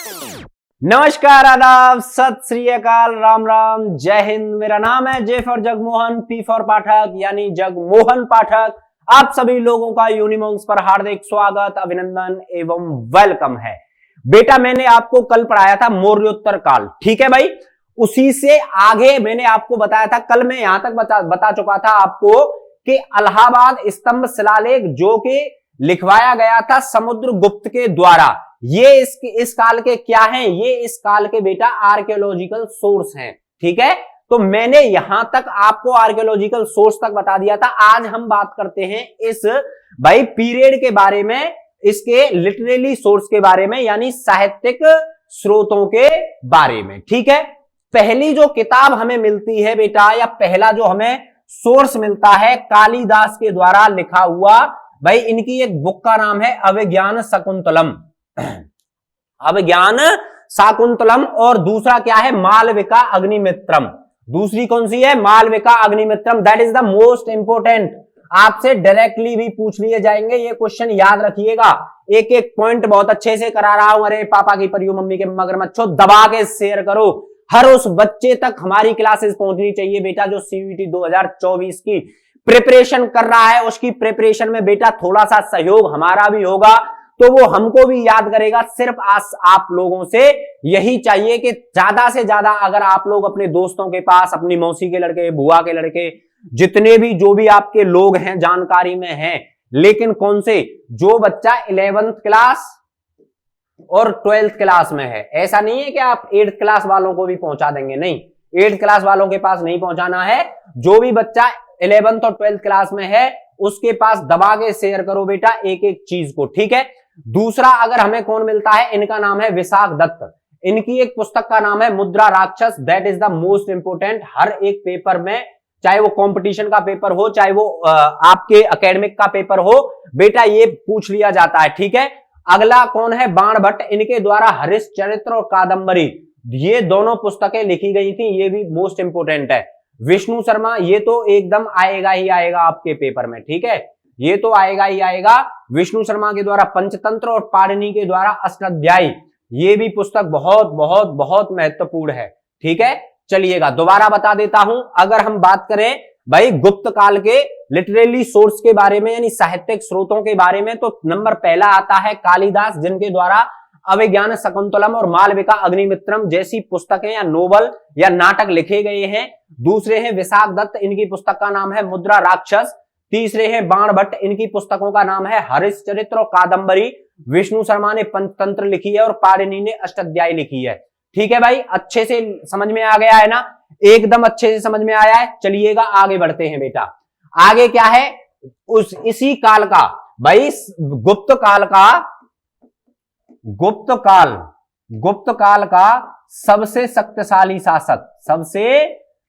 नमस्कार, आदाब, सत श्री अकाल, राम राम, जय हिंद। मेरा नाम है J for Jagmohan, P for Pathak यानी जगमोहन पाठक। आप सभी लोगों का यूनिमॉन्क्स पर हार्दिक स्वागत, अभिनंदन एवं वेलकम है। बेटा मैंने आपको कल पढ़ाया था मौर्योत्तर काल, ठीक है भाई। उसी से आगे मैंने आपको बताया था, कल मैं यहां तक बता चुका था आपको कि इलाहाबाद स्तंभ शिलालेख जो कि लिखवाया गया था समुद्रगुप्त के द्वारा, ये इस काल के क्या हैं? ये इस काल के बेटा आर्कियोलॉजिकल सोर्स हैं, ठीक है। तो मैंने यहां तक आपको आर्कियोलॉजिकल सोर्स तक बता दिया था। आज हम बात करते हैं इस भाई पीरियड के बारे में, इसके लिटरेरी सोर्स के बारे में, यानी साहित्यिक स्रोतों के बारे में, ठीक है। पहली जो किताब हमें मिलती है बेटा, या पहला जो हमें सोर्स मिलता है कालिदास के द्वारा लिखा हुआ, भाई इनकी एक बुक का नाम है अभिज्ञान शाकुंतलम। अभिज्ञान शाकुंतलम। और दूसरा क्या है? मालविका अग्निमित्रम। दूसरी कौन सी है? Malavikagnimitram. That is the most important. आपसे डायरेक्टली भी पूछ लिए जाएंगे ये क्वेश्चन, याद रखिएगा। एक एक पॉइंट बहुत अच्छे से करा रहा हूं। अरे पापा की परियो मम्मी के मगरमच्छो, दबा के शेयर करो। हर उस बच्चे तक हमारी क्लासेस पहुंचनी चाहिए बेटा जो सीयूईटी 2024 की प्रिपरेशन कर रहा है। उसकी प्रिपरेशन में बेटा थोड़ा सा सहयोग हमारा भी होगा तो वो हमको भी याद करेगा। सिर्फ आप लोगों से यही चाहिए कि ज्यादा से ज्यादा अगर आप लोग अपने दोस्तों के पास, अपनी मौसी के लड़के, बुआ के लड़के, जितने भी जो भी आपके लोग हैं जानकारी में हैं, लेकिन कौन से, जो बच्चा 11th क्लास और 12th क्लास में है, ऐसा नहीं है कि आप 8th क्लास वालों को भी पहुंचा देंगे, नहीं, 8th क्लास वालों के पास नहीं पहुंचाना है। जो भी बच्चा 11th और 12th क्लास में है उसके पास दबा के शेयर करो बेटा एक एक चीज को, ठीक है। दूसरा अगर हमें कौन मिलता है, इनका नाम है विशाख दत्त। इनकी एक पुस्तक का नाम है Mudrarakshasa. That is the most important. हर एक पेपर में, चाहे वो कंपटीशन का पेपर हो, चाहे वो आपके एकेडमिक का पेपर हो, बेटा ये पूछ लिया जाता है, ठीक है। अगला कौन है? बाण भट्ट। इनके द्वारा हरिश्चरित्र और कादंबरी, ये दोनों पुस्तकें लिखी गई थी, ये भी मोस्ट इंपोर्टेंट है। विष्णु शर्मा, ये तो एकदम आएगा ही आएगा आपके पेपर में, ठीक है, ये तो आएगा ही आएगा। विष्णु शर्मा के द्वारा पंचतंत्र और पाणिनि के द्वारा अष्टाध्यायी, ये भी पुस्तक बहुत बहुत बहुत महत्वपूर्ण है, ठीक है। चलिएगा दोबारा बता देता हूं। अगर हम बात करें भाई गुप्त काल के लिटरेरी सोर्स के बारे में, यानी साहित्यिक स्रोतों के बारे में, तो नंबर पहला आता है कालिदास, जिनके द्वारा अभिज्ञान शाकुंतलम और मालविका अग्निमित्रम जैसी पुस्तकें या नोवेल या नाटक लिखे गए हैं। दूसरे हैं विशाख दत्त, इनकी पुस्तक का नाम है मुद्रा राक्षस। तीसरे हैं बाण भट्ट, इनकी पुस्तकों का नाम है हरिश्चरित्र और कादंबरी। विष्णु शर्मा ने पंचतंत्र लिखी है और पाणिनि ने अष्टाध्यायी लिखी है, ठीक है भाई। अच्छे से समझ में आ गया है ना? एकदम अच्छे से समझ में आया है। चलिएगा आगे बढ़ते हैं बेटा। आगे क्या है? इसी काल का भाई गुप्त काल का सबसे शक्तिशाली शासक, सबसे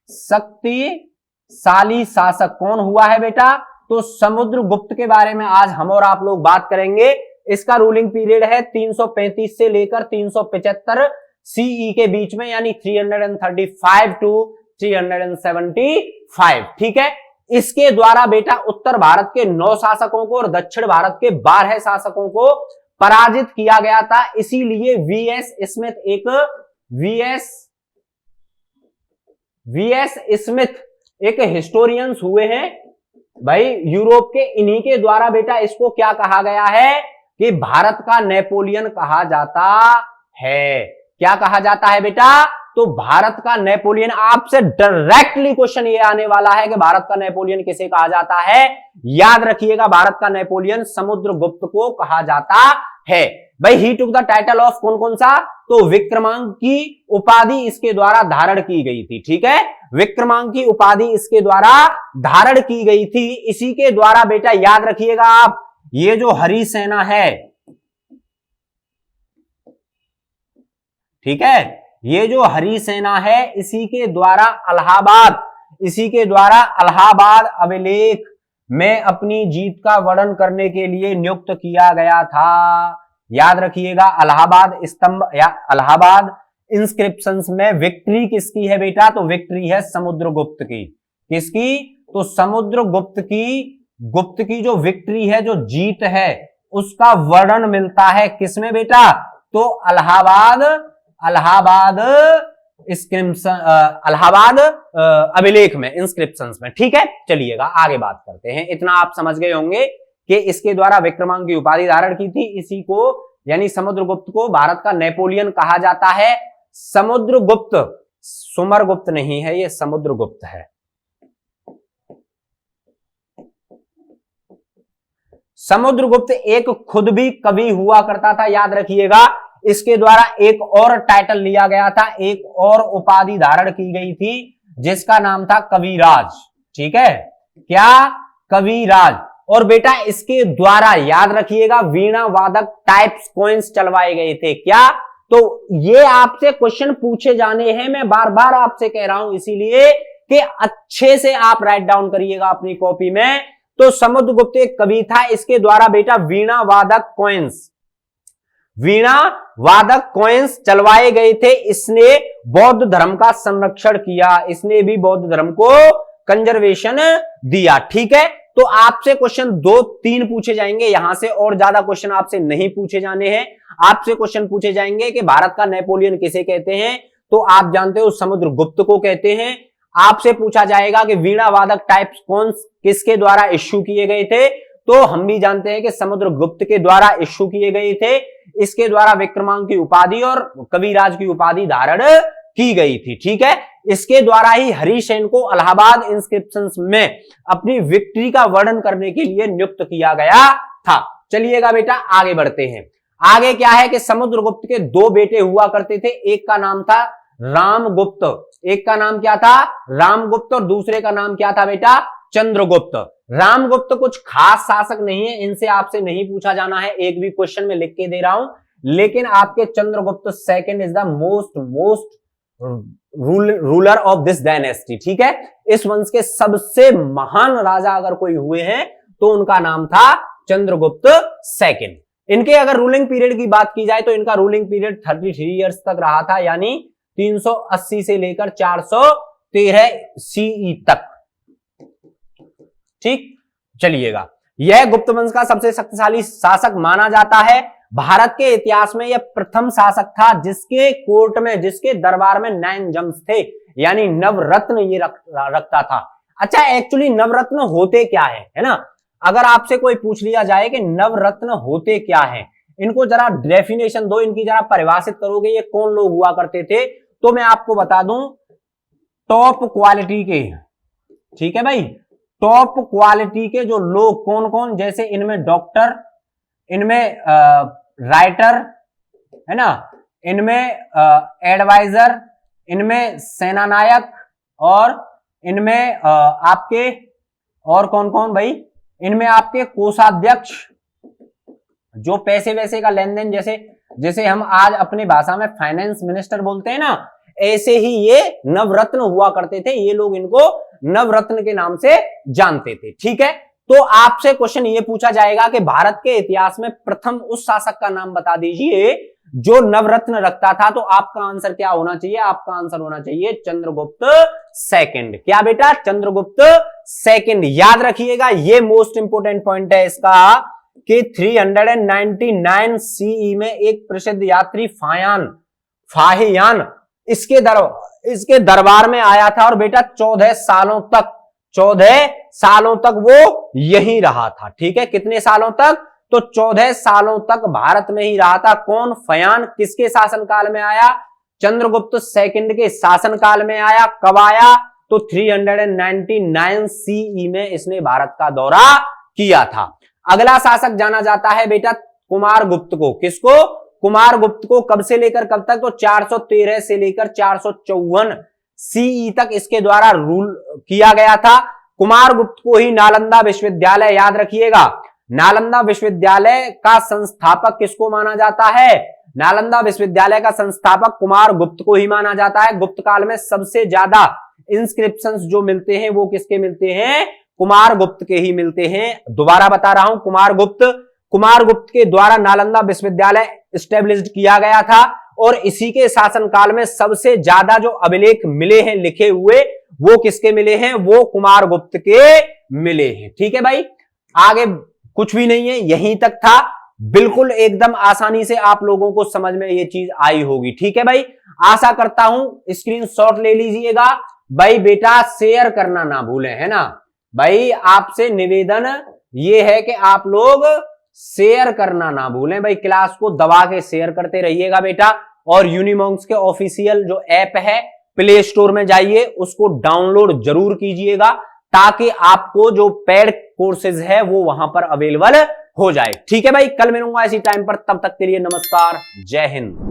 शक्तिशाली शासक कौन हुआ है बेटा? तो समुद्रगुप्त के बारे में आज हम और आप लोग बात करेंगे। इसका रूलिंग पीरियड है 335 से लेकर 375 सीई के बीच में, यानी 335 टू 375, ठीक है। इसके द्वारा बेटा उत्तर भारत के 9 शासकों को और दक्षिण भारत के 12 शासकों को पराजित किया गया था। इसीलिए वीएस स्मिथ एक हिस्टोरियंस हुए हैं भाई यूरोप के, इन्हीं के द्वारा बेटा इसको क्या कहा गया है कि भारत का नेपोलियन कहा जाता है। क्या कहा जाता है बेटा? तो भारत का नेपोलियन। आपसे डायरेक्टली क्वेश्चन ये आने वाला है कि भारत का नेपोलियन किसे कहा जाता है। याद रखिएगा, भारत का नेपोलियन समुद्रगुप्त को कहा जाता है भाई। ही टुक द टाइटल ऑफ कौन कौन सा? तो विक्रमांक की उपाधि इसके द्वारा धारण की गई थी, ठीक है। विक्रमांक की उपाधि इसके द्वारा धारण की गई थी। इसी के द्वारा बेटा याद रखिएगा आप, ये जो हरि सेना है, ठीक है, ये जो हरि सेना है, इसी के द्वारा इलाहाबाद अभिलेख में अपनी जीत का वर्णन करने के लिए नियुक्त किया गया था। याद रखिएगा, इलाहाबाद स्तंभ या इलाहाबाद इंस्क्रिप्शंस में विक्ट्री किसकी है बेटा? तो विक्ट्री है समुद्रगुप्त की। किसकी? तो समुद्रगुप्त की जो विक्ट्री है, जो जीत है, उसका वर्णन मिलता है किसमें बेटा? तो इलाहाबाद अभिलेख में, इंस्क्रिप्शंस में। ठीक है, चलिएगा आगे बात करते हैं। इतना आप समझ गए होंगे कि इसके द्वारा विक्रमांक की उपाधि धारण की थी। इसी को यानी समुद्रगुप्त को भारत का नेपोलियन कहा जाता है। समुद्रगुप्त, सुमरगुप्त नहीं है, ये समुद्रगुप्त है। समुद्रगुप्त एक खुद भी कवि हुआ करता था, याद रखिएगा। इसके द्वारा एक और टाइटल लिया गया था, एक और उपाधि धारण की गई थी जिसका नाम था कविराज। ठीक है, क्या? कविराज। और बेटा इसके द्वारा याद रखिएगा वीणा वादक टाइप्स कॉइन्स चलवाए गए थे। क्या? तो ये आपसे क्वेश्चन पूछे जाने हैं, मैं बार बार आपसे कह रहा हूं, इसीलिए कि अच्छे से आप राइट डाउन करिएगा अपनी कॉपी में। तो समुद्रगुप्त एक कवि था, इसके द्वारा बेटा वीणा वादक कॉइन्स चलवाए गए थे। इसने बौद्ध धर्म का संरक्षण किया, इसने भी बौद्ध धर्म को कंजर्वेशन दिया। ठीक है, तो आपसे क्वेश्चन 2-3 पूछे जाएंगे, यहां से और ज्यादा क्वेश्चन आपसे नहीं पूछे जाने हैं। आपसे क्वेश्चन पूछे जाएंगे कि भारत का नेपोलियन किसे कहते हैं, तो आप जानते हो समुद्रगुप्त को कहते हैं। आपसे पूछा जाएगा कि वीणा वादक टाइप्स कौन किसके द्वारा इश्यू किए गए थे, तो हम भी जानते हैं कि समुद्रगुप्त के द्वारा इश्यू किए गए थे। इसके द्वारा विक्रमांक की उपाधि और कविराज की उपाधि धारण की गई थी। ठीक है, इसके द्वारा ही हरिसेन को इलाहाबाद इंस्क्रिप्शंस में अपनी विक्ट्री का वर्णन करने के लिए नियुक्त किया गया था। चलिएगा बेटा आगे बढ़ते हैं। आगे क्या है कि समुद्रगुप्त के 2 बेटे हुआ करते थे, एक का नाम था रामगुप्त, एक का नाम क्या था? रामगुप्त, और दूसरे का नाम क्या था बेटा? चंद्रगुप्त। रामगुप्त कुछ खास शासक नहीं है, इनसे आपसे नहीं पूछा जाना है, एक भी क्वेश्चन में लिख के दे रहा हूं। लेकिन आपके Chandragupta second is the most ruler of this dynasty. ठीक है, इस वंश के सबसे महान राजा अगर कोई हुए हैं तो उनका नाम था चंद्रगुप्त सेकंड। इनके अगर रूलिंग पीरियड की बात की जाए तो इनका रूलिंग पीरियड 33 ईयर्स तक रहा था, यानी 380 से लेकर 413 सीई तक। ठीक, चलिएगा, यह गुप्त वंश का सबसे शक्तिशाली शासक माना जाता है। भारत के इतिहास में यह प्रथम शासक था जिसके कोर्ट में, जिसके दरबार में 9 जम्स थे, यानी नवरत्न ये रखता था। अच्छा, एक्चुअली नवरत्न होते क्या है ना? अगर आपसे कोई पूछ लिया जाए कि नवरत्न होते क्या है, इनको जरा डेफिनेशन दो, इनकी जरा परिभाषित करोगे ये कौन लोग हुआ करते थे, तो मैं आपको बता दूं टॉप क्वालिटी के। ठीक है भाई, टॉप क्वालिटी के जो लोग कौन कौन, जैसे इनमें डॉक्टर, इनमें राइटर है ना, इनमें एडवाइजर, इनमें सेनानायक, और इनमें आपके और कौन कौन भाई, इनमें आपके कोषाध्यक्ष, जो पैसे वैसे का लेन देन, जैसे हम आज अपने भाषा में फाइनेंस मिनिस्टर बोलते हैं ना, ऐसे ही ये नवरत्न हुआ करते थे। ये लोग इनको नवरत्न के नाम से जानते थे। ठीक है, तो आपसे क्वेश्चन ये पूछा जाएगा कि भारत के इतिहास में प्रथम उस शासक का नाम बता दीजिए जो नवरत्न रखता था। तो आपका आंसर क्या होना चाहिए? आपका आंसर होना चाहिए चंद्रगुप्त सेकंड। क्या बेटा? चंद्रगुप्त सेकंड। याद रखिएगा, ये मोस्ट इंपोर्टेंट पॉइंट है इसका कि 399 सीई में एक प्रसिद्ध यात्री फाहियान इसके दरबार में आया था, और बेटा 14 सालों तक वो यहीं रहा था। ठीक है, कितने सालों तक? तो 14 सालों तक भारत में ही रहा था। कौन? फयान। किसके शासनकाल में आया? चंद्रगुप्त सेकंड के शासनकाल में आया। कब आया? तो 399 सीई में इसने भारत का दौरा किया था। अगला शासक जाना जाता है बेटा कुमारगुप्त को। किसको? कुमारगुप्त को। कब से लेकर कब तक? तो 413 से लेकर 454 सीई तक इसके द्वारा रूल किया गया था। कुमारगुप्त को ही नालंदा विश्वविद्यालय, याद रखिएगा, नालंदा विश्वविद्यालय का संस्थापक किसको माना जाता है? नालंदा विश्वविद्यालय का संस्थापक कुमारगुप्त को ही माना जाता है। गुप्त काल में सबसे ज्यादा इंस्क्रिप्शंस जो मिलते हैं वो किसके मिलते हैं? कुमारगुप्त के ही मिलते हैं। दोबारा बता रहा हूं, कुमारगुप्त के द्वारा नालंदा विश्वविद्यालय एस्टेब्लिश्ड किया गया था, और इसी के शासनकाल में सबसे ज्यादा जो अभिलेख मिले हैं लिखे हुए वो किसके मिले हैं? वो कुमारगुप्त के मिले हैं। ठीक है भाई, आगे कुछ भी नहीं है, यहीं तक था। बिल्कुल एकदम आसानी से आप लोगों को समझ में ये चीज आई होगी। ठीक है भाई, आशा करता हूं स्क्रीनशॉट ले लीजिएगा भाई। बेटा शेयर करना ना भूलें, है ना भाई, आपसे निवेदन ये है कि आप लोग शेयर करना ना भूलें भाई, क्लास को दबा के शेयर करते रहिएगा बेटा। और यूनिमॉन्क्स के ऑफिशियल जो ऐप है प्ले स्टोर में जाइए, उसको डाउनलोड जरूर कीजिएगा ताकि आपको जो पेड कोर्सेज है वो वहां पर अवेलेबल हो जाए। ठीक है भाई, कल मिलूंगा इसी टाइम पर, तब तक के लिए नमस्कार, जय हिंद।